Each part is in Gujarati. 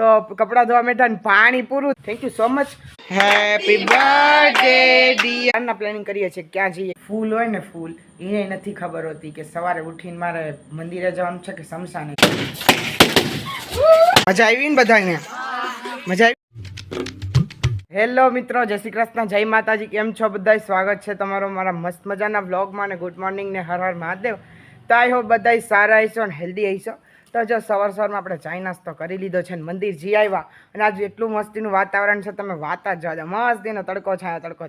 તો કપડાં ધોવા બેઠા ને પાણી પૂરું. Thank you so much. Happy birthday dear. Planning કરીએ છીએ ક્યાં જઈએ. ફૂલ હોય ને ફૂલ એને નથી ખબર હોતી કે સવારે ઉઠીને મારે મંદિરે જવાનું છે કે સમસાને. મજા આવી ને બધાને? મજા આવી. હેલો મિત્રો, જય શ્રી કૃષ્ણ, જય માતાજી. કેમ છો બધા? સ્વાગત છે તમારો મારા મસ્ત મજાના વ્લોગમાં. ને ગુડ મોર્નિંગ ને હર હર મહાદેવ. તો આઈ હોપ બધા સારા હશો અને હેલ્ધી હશો. તો જો સવારમાં આપણે ચાય નાસ્તો કરી લીધો છે ને મંદિર જી આવ્યા. અને આજે એટલું મસ્તીનું વાતાવરણ છે, તમે વાત જ જવા દો. મસ્તીનો તડકો છાયા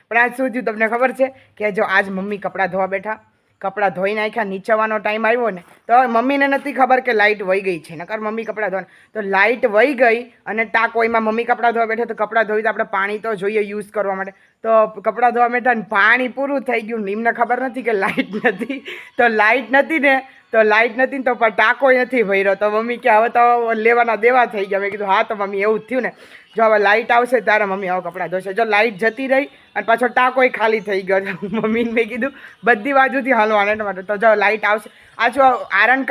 પણ આજ શું થયું તમને ખબર છે? કે જો આજ મમ્મી કપડાં ધોવા બેઠા, કપડાં ધોઈ નાખ્યા, નીચેવાનો ટાઈમ આવ્યો ને તો મમ્મીને નથી ખબર કે લાઇટ વહી ગઈ છે. નકર મમ્મી કપડાં ધોવા, તો લાઇટ વહી ગઈ અને ટાંકો એમાં મમ્મી કપડાં ધોવા બેઠા. તો કપડાં ધોઈ તો આપણે પાણી તો જોઈએ યુઝ કરવા માટે. તો કપડાં ધોવા બેઠા ને પાણી પૂરું થઈ ગયું. એમને ખબર નથી કે લાઇટ નથી. તો લાઇટ નથી ને તો પણ ટાંકોય નથી ભર્યો. તો મમ્મી કે હવે તો લેવાના દેવા થઈ ગયા. મેં કીધું હા તો મમ્મી એવું થયું ને, જો હવે લાઇટ આવશે ત્યારે મમ્મી હવે કપડાં ધોશે. જો લાઇટ જતી રહી અને પાછો ટાંકોય ખાલી થઈ ગયો. મમ્મીને મેં કીધું બધી બાજુથી હાલવાના એટલા માટે. તો જો લાઇટ આવશે. આ જો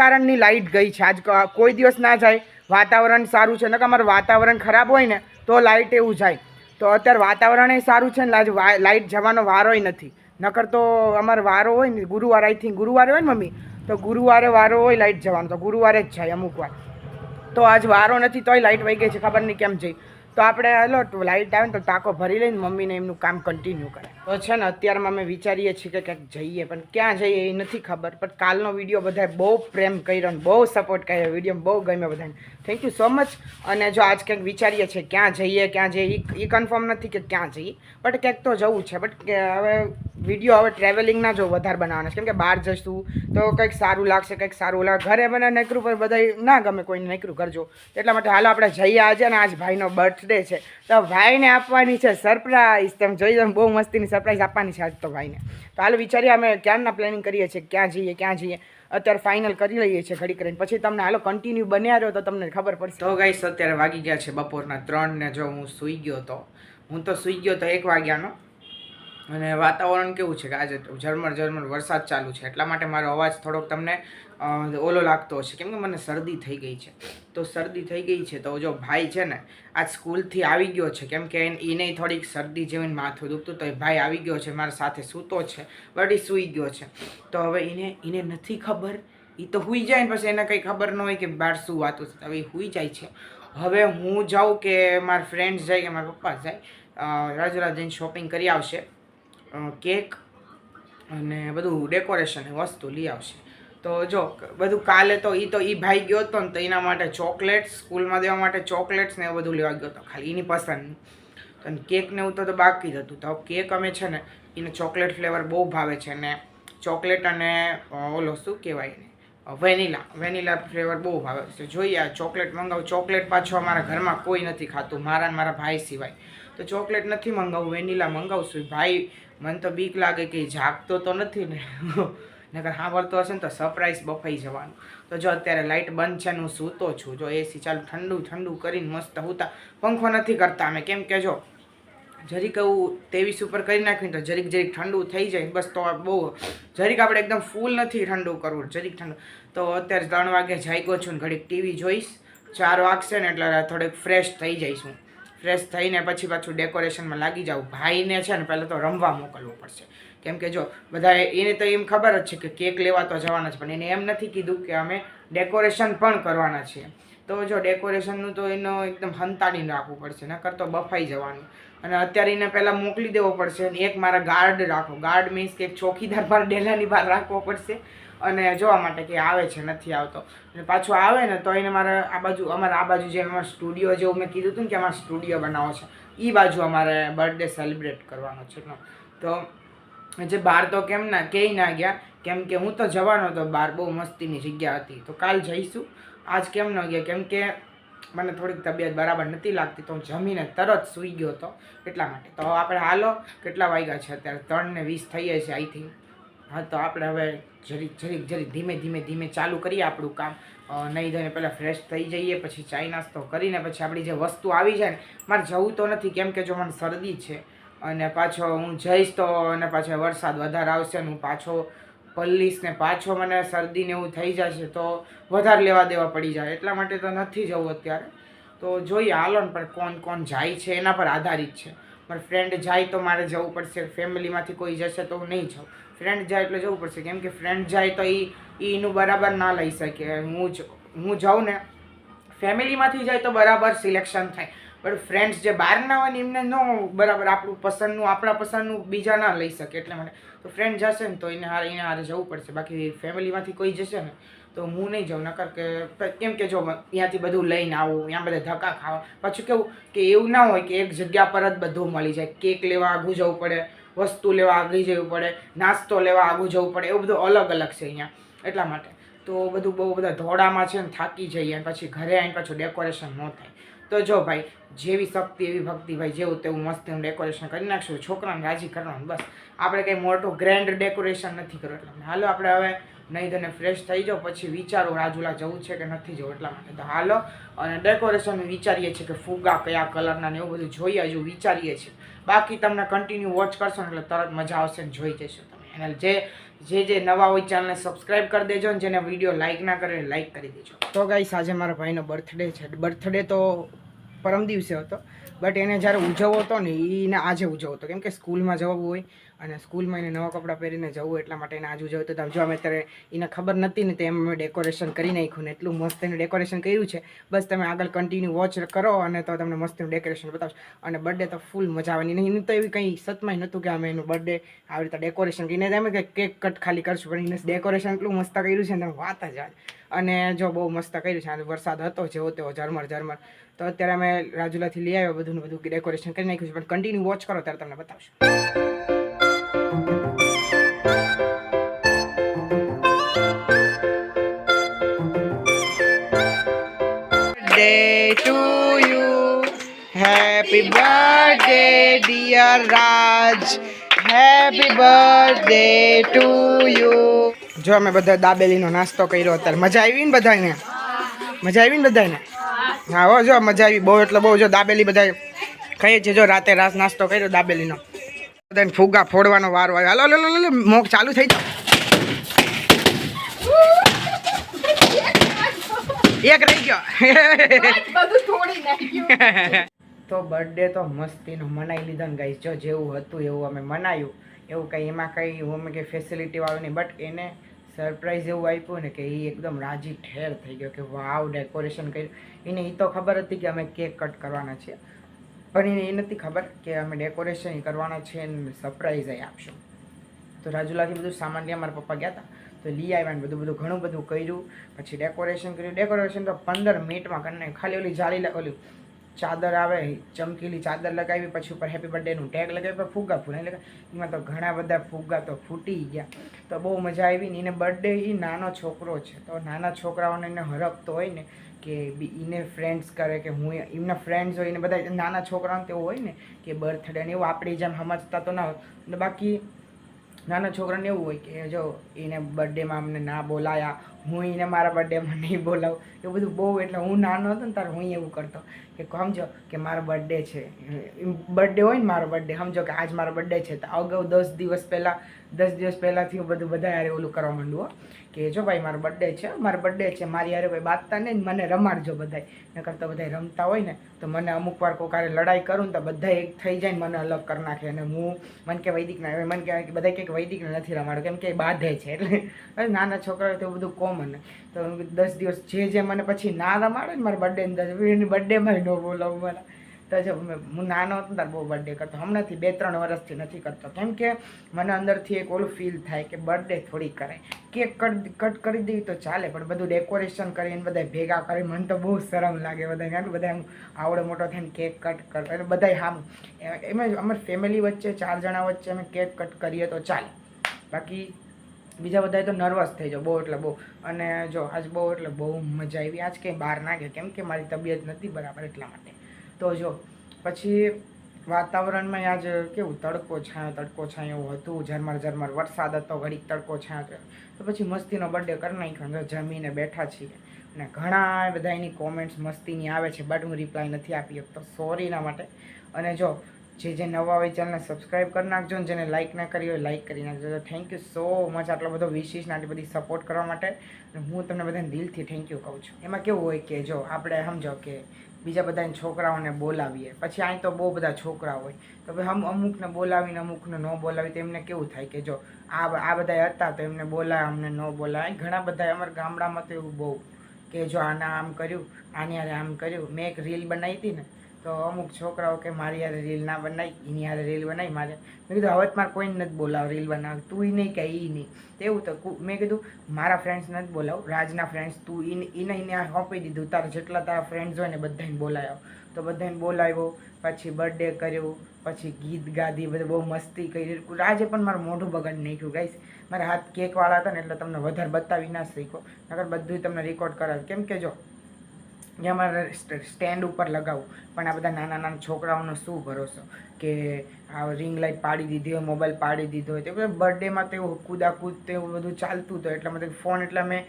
કારણની લાઇટ ગઈ છે. આજ કોઈ દિવસ ના જાય. વાતાવરણ સારું છે. નકર અમારું વાતાવરણ ખરાબ હોય ને તો લાઇટ એવું જાય. તો અત્યારે વાતાવરણ એ સારું છે ને આજ લાઇટ જવાનો વારોય નથી. નકર તો અમારો વારો હોય ને ગુરુવાર, આઈ થિંક ગુરુવારે હોય ને મમ્મી, તો ગુરુવારે વારો હોય લાઇટ જવાનો. તો ગુરુવારે જ જાય અમુક વાર. તો આજ વારો નથી તોય લાઇટ વહી ગઈ છે. ખબર નહીં કેમ જઈ. તો આપણે હાલો લાઇટ આવે ને તો ટાંકો ભરી લઈને મમ્મીને એમનું કામ કન્ટિન્યુ કરે. તો છે ને અત્યારમાં અમે વિચારીએ છીએ કે ક્યાંક જઈએ, પણ ક્યાં જઈએ એ નથી ખબર. પણ કાલનો વિડીયો બધાએ બહુ પ્રેમ કર્યો ને બહુ સપોર્ટ કર્યો. વિડીયો બહુ ગમ્યો બધાને. Thank you so much. અને જો આજ ક્યાંક વિચારીએ છીએ ક્યાં જઈએ એ કન્ફર્મ નથી કે ક્યાં જઈએ, બટ ક્યાંક તો જવું છે. બટ હવે વિડીયો હવે ટ્રાવેલિંગના જો વધારે બનાવવાના છે, કેમ કે બહાર જઈશું તો કંઈક સારું લાગશે, કંઈક સારું લાગે. ઘરે બને નકરું પર બધા ના ગમે કોઈને નકરું કરજો. એટલા માટે હાલો આપણે જઈએ આજે. ને આજ ભાઈનો બર્થડે છે તો ભાઈને આપવાની છે સરપ્રાઈઝ. તમે જોઈ દો, બહુ મસ્તીની સરપ્રાઈઝ આપવાની છે આજ તો ભાઈને. તો હાલ વિચારીએ અમે ક્યારના પ્લાનિંગ કરીએ છીએ ક્યાં જઈએ. અત્યારે ફાઇનલ કરી લઈએ છીએ ઘડી કરીને, પછી તમને હાલો કન્ટિન્યુ બન્યા રહ્યો તો તમને ખબર પડશે. તો ગાઈસ અત્યારે વાગી ગયા છે બપોરના 3 ને જો હું સૂઈ ગયો તો 1 વાગ્યાનો. અને વાતાવરણ કેવું છે કે આજે ઝરમર વરસાદ ચાલુ છે. એટલા માટે મારો અવાજ થોડોક તમને ઓલો લાગતો હશે, કેમ કે મને શરદી થઈ ગઈ છે. તો શરદી થઈ ગઈ છે તો જો ભાઈ છે ને આજ સ્કૂલથી આવી ગયો છે, કેમ કે એને થોડીક શરદી જેવીને માથું દુખતું. તો એ ભાઈ આવી ગયો છે, મારા સાથે સૂતો છે, બટ એ સૂઈ ગયો છે. તો હવે એને નથી ખબર. એ તો સૂઈ જાય ને પછી એને કંઈ ખબર ન હોય કે બહાર શું વાતું છે. હવે એ સૂઈ જાય છે. હવે હું જાઉં કે મારા ફ્રેન્ડ્સ જાય કે મારા પપ્પા જાય, રાજુલા જઈને શોપિંગ કરી આવશે. કેક અને બધું ડેકોરેશન વસ્તુ લઈ આવશે. તો જો બધું કાલે તો એ ભાઈ ગયો હતો ને તો એના માટે ચોકલેટ્સ સ્કૂલમાં દેવા માટે ચોકલેટ્સ ને એવું બધું લેવા ગયો હતો, ખાલી એની પસંદ. તો કેક ને એવું તો બાકી જ હતું. તો કેક અમે છે ને એને ચોકલેટ ફ્લેવર બહુ ભાવે છે. ને ચોકલેટ અને ઓલો શું કહેવાય ને વેનીલા ફ્લેવર બહુ ભાવે છે. જોઈએ આ ચોકલેટ મંગાવું. ચોકલેટ પાછો અમારા ઘરમાં કોઈ નથી ખાતું, મારા ને મારા ભાઈ સિવાય. તો ચોકલેટ નથી મંગાવું, વેનીલા મંગાવશું. ભાઈ મને તો બીક લાગે કે જાગતો તો નથી ને, નકર સાંભળતો હશે ને તો સરપ્રાઈઝ બફાઈ જવાનું. તો જો અત્યારે લાઇટ બંધ છે ને હું સૂતો છું. જો એસી ચાલુ ઠંડુ કરીને મસ્ત સૂતા. પંખો નથી કરતા અમે, કેમ કે જો જરીક એવું 23 ઉપર કરી નાખ્યું તો જરીક ઠંડુ થઈ જાય બસ. તો બહુ જરીક આપણે એકદમ ફૂલ નથી ઠંડુ કરવું, જરીક ઠંડુ. તો અત્યારે 3 વાગે જાગ્યો છું ને ઘડીક ટીવી જોઈશ. 4 વાગશે ને એટલે થોડીક ફ્રેશ થઈ જઈશું. ફ્રેશ થઈને પછી પાછું ડેકોરેશનમાં લાગી જાઉં. ભાઈને છે ને પહેલાં તો રમવા મોકલવો પડશે, કેમ કે જો બધા એને તો એમ ખબર જ છે કે કેક લેવા તો જવાના છે, પણ એને એમ નથી કીધું કે અમે ડેકોરેશન પણ કરવાના છીએ. તો જો ડેકોરેશનનું તો એનો એકદમ હંતાડીને રાખવું પડશે, નકર તો બફાઈ જવાનું. અને અત્યારે એને પહેલાં મોકલી દેવો પડશે. અને એક મારા ગાર્ડ રાખો. ગાર્ડ મીન્સ કે એક ચોકીદાર પર ડેલાની બહાર રાખવો પડશે. અને જોવા માટે કે આવે છે નથી આવતો. અને પાછો આવે ને તો એને મારે આ બાજુ જે અમારા સ્ટુડિયો જેવું મેં કીધું હતું ને કે અમારે સ્ટુડિયો બનાવો છે, એ બાજુ અમારે બર્થડે સેલિબ્રેટ કરવાનો છે. તો જે બહાર તો ના ગયા, કેમ કે હું તો જવાનો હતો બહાર. બહુ મસ્તીની જગ્યા હતી. તો કાલ જઈશું. આજ કેમ ન ગયા, કેમ કે મને થોડીક તબિયત બરાબર નથી લાગતી. તો હું જમીને તરત સૂઈ ગયો હતો એટલા માટે. તો આપણે હાલો, કેટલા વાગ્યા છે અત્યારે? 3:20 થઈએ છે આઈ થિંક. હા તો આપણે હવે જરીક ધીમે ચાલુ કરીએ આપણું કામ. નહીં ધોઈને પહેલાં ફ્રેશ થઈ જઈએ, પછી ચાય નાસ્તો કરીને પછી આપણી જે વસ્તુ આવી જાય ને, મારે જવું તો નથી કેમ કે જો મને શરદી છે. અને પાછો હું જઈશ તો અને પાછો વરસાદ વધારે આવશે ને હું પાછો પલ્લીસ ને પાછો મને શરદીને એવું થઈ જશે તો વધારે લેવા દેવા પડી જાય. એટલા માટે તો નથી જવું અત્યારે. તો જોઈએ હાલો ને, પણ કોણ કોણ જાય છે એના પર આધારિત છે. મારા ફ્રેન્ડ જાય તો મારે જવું પડશે, ફેમિલીમાંથી કોઈ જશે તો હું નહીં જાઉં. ફ્રેન્ડ જાય એટલે જવું પડશે, કેમ કે ફ્રેન્ડ જાય તો એનું બરાબર ના લઈ શકે. હું જાઉં ને, ફેમિલીમાંથી જાય તો બરાબર સિલેક્શન થાય, પણ ફ્રેન્ડ્સ જે બહારના હોય ને એમને ન બરાબર આપણું પસંદનું, આપણા પસંદનું બીજા ના લઈ શકે. એટલે માટે તો ફ્રેન્ડ જશે ને તો એને હારે જવું પડશે. બાકી ફેમિલીમાંથી કોઈ જશે ને તો હું નહીં જાઉં. નકર કે કેમ કે જો ત્યાંથી બધું લઈને આવું, ત્યાં બધા ધક્કા ખાવા, પાછું કેવું કે એવું ના હોય કે એક જગ્યા પર જ બધું મળી જાય. કેક લેવા આગું જવું પડે, વસ્તુ લેવા આગળ જવું પડે, નાસ્તો લેવા આગું જવું પડે, એવું બધું અલગ અલગ છે અહીંયા. એટલા માટે તો બધું બહુ બધા ધોડામાં છે ને થાકી જઈએ, અને પછી ઘરે આવીને પાછું ડેકોરેશન ન થાય. તો જો ભાઈ, જેવી શક્તિ એવી ભક્તિ, ભાઈ જેવું તેવું મસ્ત ડેકોરેશન કરી નાખશું, છોકરાને રાજી કરવાનું બસ. આપણે કંઈ મોટું ગ્રેન્ડ ડેકોરેશન નથી કરવું. એટલે હાલો આપણે હવે નહીં ધોઈને ફ્રેશ થઈ જાઓ, પછી વિચારો રાજુલા જવું છે કે નથી જવું. એટલા માટે તો હાલો અને ડેકોરેશન વિચારીએ છીએ કે ફુગ્ગા કયા કલરના ને એવું બધું જોઈએ, હજુ વિચારીએ છીએ. બાકી તમને કન્ટિન્યુ વોચ કરશો ને એટલે તરત મજા આવશે ને જોઈ જશો તમે. અને જે નવા હોય ચેનલને સબસ્ક્રાઈબ કરી દેજો, ને જેને વિડીયો લાઇક ના કરે લાઇક કરી દેજો. તો ગાઈસ, આજે મારા ભાઈનો બર્થડે છે. બર્થડે તો પરમ દિવસે હતો, બટ એને જ્યારે ઉજવવો હતો ને એને આજે ઉજવવો હતો, કેમ કે સ્કૂલમાં જવું હોય અને સ્કૂલમાં એને નવા કપડાં પહેરીને જવું, એટલા માટે એને આજે ઉજવતો હતો. જો અમે અત્યારે એને ખબર નથી ને, તો એમ અમે ડેકોરેશન કરી નાખ્યું ને એટલું મસ્ત એને ડેકોરેશન કર્યું છે. બસ તમે આગળ કન્ટિન્યુ વોચ કરો અને તો તમને મસ્તનું ડેકોરેશન બતાવશો. અને બર્થડે તો ફૂલ મજા આવવાની. એનું તો એવી કંઈ સતમાય નહોતું કે અમે એનું બર્થડે આવી રીતે ડેકોરેશન કરીને અમે કે કેક કટ ખાલી કરશું, પણ એને ડેકોરેશન એટલું મસ્ત કર્યું છે ને તમે વાત જ. અને જો બહુ મસ્ત કર્યું છે. અને વરસાદ હતો જેવો તેવો ઝરમર, તો અત્યારે અમે રાજુલાથી લઈ આવ્યો બધું ડેકોરેશન કરી નાખ્યું છે. પણ કન્ટિન્યુ વોચ કરો ત્યારે તમને બતાવશું. Birthday to you, happy birthday dear Raj, happy birthday to you. જો અમે બધા દાબેલીનો નાસ્તો કર્યો અત્યારે. મજા આવી ને બધાને? મજા આવી ને બધાને? હા હો, જો મજા આવી બહુ, એટલે બહુ. જો દાબેલી બધા ખાઈએ છે. જો રાતે નાસ્તો કર્યો દાબેલીનો. બધાને ફુગ્ગા ફોડવાનો વારો આવ્યો. હાલો લો મોક ચાલુ થઈ જાય. એક રહી ગયો. તો બર્થડે તો મસ્તીનો મનાઈ લીધો ને ગાઈસ. જો જેવું હતું એવું અમે મનાયું. એવું કંઈ એમાં કંઈ અમે કંઈ ફેસિલિટી વાળું નહીં, બટ એને સરપ્રાઈઝ એવું આપ્યું ને કે એ એકદમ રાજી ઠેર થઈ ગયો કે વાવ ડેકોરેશન કર્યું. એને એ તો ખબર હતી કે અમે કેક કટ કરવાના છીએ, પણ એને એ નથી ખબર કે અમે ડેકોરેશન કરવાના છે અને સરપ્રાઈઝ એ આપશું. તો રાજુલાથી બધું સામાન લઈ મારા પપ્પા ગયા હતા, તો લઈ આવ્યા ને બધું ઘણું બધું કર્યું. પછી ડેકોરેશન કર્યું. ડેકોરેશન તો 15 મિનિટમાં કરી નાખ્યું. ખાલી ઓલી જાળી ઓલી ચાદર આવે, ચમકીલી ચાદર લગાવી, પછી ઉપર હેપી બર્થડેનું ટેગ લગાવી, ફુગ્ગા ફૂલ એટલે એમાં તો ઘણા બધા ફુગ્ગા તો ફૂટી ગયા. તો બહુ મજા આવી ને. એને બર્થડે એ નાનો છોકરો છે, તો નાના છોકરાઓને એને હરખતો હોય ને કે એને ફ્રેન્ડ્સ કરે કે હું એમના ફ્રેન્ડ્સ હોય ને બધા નાના છોકરાઓને તેવું હોય ને કે બર્થડે ને એવું આપણી જેમ સમજતા તો ના હોય. બાકી નાના છોકરાને એવું હોય કે જો એને બર્થડેમાં અમને ના બોલાયા, હું એને મારા બર્થડેમાં નહીં બોલાવું, એવું બધું બહુ. એટલે હું નાનો હતો ને ત્યારે હું એવું કરતો કે સમજો કે મારો બર્થડે છે, બર્થડે હોય ને મારો બર્થડે, સમજો કે આજ મારો બર્થડે છે, તો અગાઉ 10 દિવસ પહેલાંથી હું બધું બધા યારે ઓલું કરવા માંડું કે જો ભાઈ મારો બર્થડે છે, મારી યારે ભાઈ બાતતા નહીં, મને રમાડજો બધાય. નકર તો બધા રમતા હોય ને તો મને અમુક વાર કોઈ કારે લડાઈ કરું ને તો બધા એક થઈ જાય ને મને અલગ કરી નાખે. અને મને કે વૈદિકના, મને કહેવાય કે બધા કંઈક વૈદિકને નથી રમાડો કેમ કે એ બાંધે છે. એટલે નાના છોકરાઓ તો બધું કોમન. તો 10 દિવસ જે મને પછી ના રમાડે ને મારા બર્થડેમાં ન બોલાવું મારા. તો જો હું નાનો હતો ત્યારે બહુ બર્થડે કરતો, હમણાંથી 2-3 વર્ષથી નથી કરતો, કેમ કે મને અંદરથી એક ઓલું ફીલ થાય કે બર્થડે થોડી કરાય. કેક કટ કરી દઈએ તો ચાલે, પણ બધું ડેકોરેશન કરીને બધા ભેગા કરી મને તો બહુ શરમ લાગે. બધા આવડો મોટો થઈને કેક કટ કરતા એટલે બધા હામ એમાં અમારી ફેમિલી વચ્ચે 4 જણા વચ્ચે અમે કેક કટ કરીએ તો ચાલે. બાકી બીજા બધા તો નર્વસ થઈ જાઓ બહુ, એટલે બહુ. અને જો આજ બહુ એટલે બહુ મજા આવી. આજ કંઈ બહાર ના ગયા કેમ કે મારી તબિયત નથી બરાબર, એટલા માટે. તો જો પછી વાતાવરણમાં આજ કેવું તડકો છાંયો એવું હતું, ઝરમર વરસાદ હતો, ઘડીક તડકો છાંયો. તો પછી મસ્તીનો બર્થડે કરી નાખ્યો. જમીને બેઠા છીએ અને ઘણા બધા એની કોમેન્ટ્સ મસ્તીની આવે છે, બટ હું રિપ્લાય નથી આપી શકતો, સોરીના માટે. અને જો જે નવા હોય ચેનલને સબસ્ક્રાઈબ કરી નાખજો, ને જેને લાઇક ના કરી હોય લાઇક કરી નાખજો. થેન્ક યુ સો મચ આટલો બધો વિશેષ આટલી બધી સપોર્ટ કરવા માટે. અને હું તમને બધાને દિલથી થેન્ક યુ કહું છું. એમાં કેવું હોય કે જો આપણે સમજો કે બીજા બધા છોકરાઓને બોલાવીએ. પછી અહીં તો બહુ બધા છોકરા હોય તો ભાઈ અમુકને બોલાવીને અમુકને ન બોલાવી તો એમને કેવું થાય કે જો આ બધા હતા તો એમને બોલાવે અમને ન બોલાવે. ઘણા બધા અમારા ગામડામાં તો એવું બહુ કે જો આના આમ કર્યું, આની યારે આમ કર્યું. મેં એક રીલ બનાવી હતી ને તો અમુક છોકરાઓ કે મારી યારે રીલ ના બનાવી, એની યારે રીલ બનાવી મારે. મેં કીધું હવે મારે કોઈને નથી બોલાવ રીલ બનાવ, તું નહીં કે એ નહીં. તેવું તો મેં કીધું મારા ફ્રેન્ડ્સ નથી બોલાવું, રાજના ફ્રેન્ડ્સ તું એને આપી દીધું, તારા જેટલા તારા ફ્રેન્ડ્સ હોય ને બધાને બોલાવ્યો. તો બધાને બોલાવ્યો, પછી બર્થડે કર્યો, પછી ગીત ગાધી, બધું બહુ મસ્તી કરી. રાજે પણ મારું મોઢું બગાડી નાખ્યું ગાઈસ. મારા હાથ કેકવાળા હતા ને એટલે તમને વધારે બતાવી ના શીખો, નકર બધું તમને રેકોર્ડ કરાવે. કેમ કે જો જ્યાં મારે સ્ટેન્ડ ઉપર લગાવું પણ આ બધા નાના નાના છોકરાઓનો શું ભરોસો કે આ રિંગ લાઇટ પાડી દીધી હોય, મોબાઈલ પાડી દીધો હોય. તે બધા બર્થડેમાં તો એવું કૂદાકૂદ તે એવું બધું ચાલતું હતું એટલા માટે ફોન એટલે મેં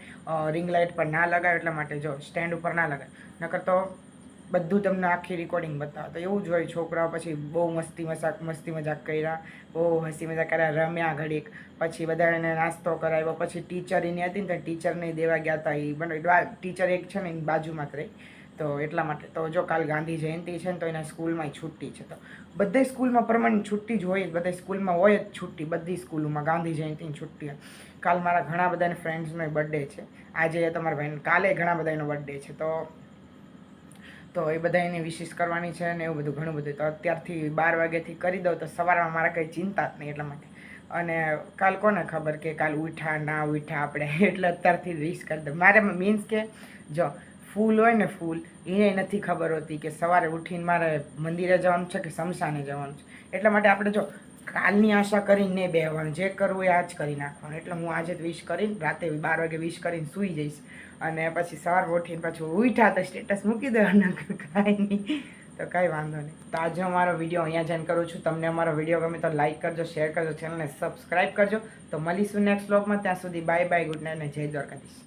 રિંગ લાઇટ પર ના લગાવ્યો. એટલા માટે જો સ્ટેન્ડ ઉપર ના લગાવે, નકર તો બધું તમને આખી રેકોર્ડિંગ બતાવો. તો એવું જ હોય. છોકરાઓ પછી બહુ મસ્તી મજાક કર્યા, બહુ હસી મજાક કર્યા, રમ્યા ઘડીક. પછી બધા એને નાસ્તો કરાવ્યો. પછી ટીચર એની હતી ને તો ટીચરને દેવા ગયા હતા. એ બને ટીચર એક છે ને એની બાજુમાં જ રહી. તો એટલા માટે તો જો કાલ ગાંધી જયંતિ છે ને તો એના સ્કૂલમાં છુટ્ટી છે. તો બધી સ્કૂલમાં પરમાનન્ટ છુટ્ટી જ હોય, બધી સ્કૂલમાં હોય જ છુટ્ટી, બધી સ્કૂલોમાં ગાંધી જયંતિની છુટ્ટી. કાલ મારા ઘણા બધાને ફ્રેન્ડ્સનો બર્થડે છે. આજે તમારા ભાઈને કાલે ઘણા બધાનો બર્થડે છે. તો એ બધા એને વિશેષ કરવાની છે ને એવું બધું ઘણું બધું. તો અત્યારથી 12 વાગ્યાથી કરી દઉં તો સવારમાં મારા કંઈ ચિંતા જ નહીં. એટલા માટે અને કાલ કોને ખબર કે કાલ ઉઠા ના ઉઠા આપણે એટલે અત્યારથી વિશ કરી દઉં. મારે મીન્સ કે જો ફૂલ હોય ને ફૂલ એને નથી ખબર હોતી કે સવારે ઉઠીને મારે મંદિરે જવાનું છે કે શમશાને જવાનું છે. એટલા માટે આપણે જો કાલની આશા કરીને બેહવાનું, જે કરવું એ આજ કરી નાખવાનું. એટલે હું આજે જ વિશ કરીને રાતે 12 વાગે વિશ કરીને સૂઈ જઈશ અને પછી સવાર ઉઠીને પાછું ઉઠ્યા તો સ્ટેટસ મૂકી દેવાના, કાંઈ નહીં. તો કાંઈ વાંધો નહીં. તો આજે અમારો વિડીયો અહીંયા જઈને કરું છું. તમને અમારો વિડીયો ગમે તો લાઈક કરજો, શેર કરજો, ચેનલને સબસ્ક્રાઈબ કરજો. તો મળીશું નેક્સ્ટ વ્લોગમાં. ત્યાં સુધી બાય બાય, ગુડ નાઇટ અને જય દ્વારકાધીશ.